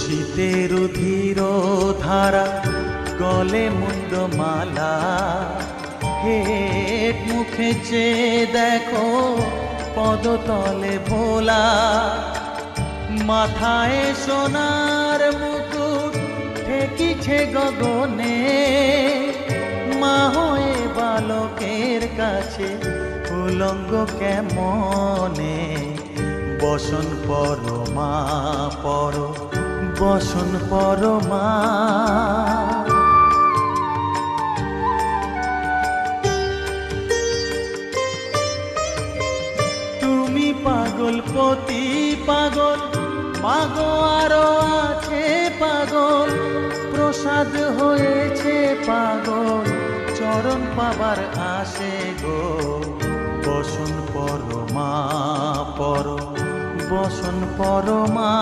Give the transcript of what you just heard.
শীতের ধীর ধারা গলে মুন্ড মালা হেট মুখে চেয়ে দেখো পদতলে ভোলা মাথায় সোনার মুকুট ঠেকিছে গগনে মা হয়ে বালকের কাছে উলঙ্গ কেমনে বসন পরমা পর বসন পরমা তুমি পাগল পতি পাগল মাগো আরো আছে পাগল প্রসাদ হয়েছে পাগল চরণ পাবার আসে গো বসন পরমা পর বসন পরমা।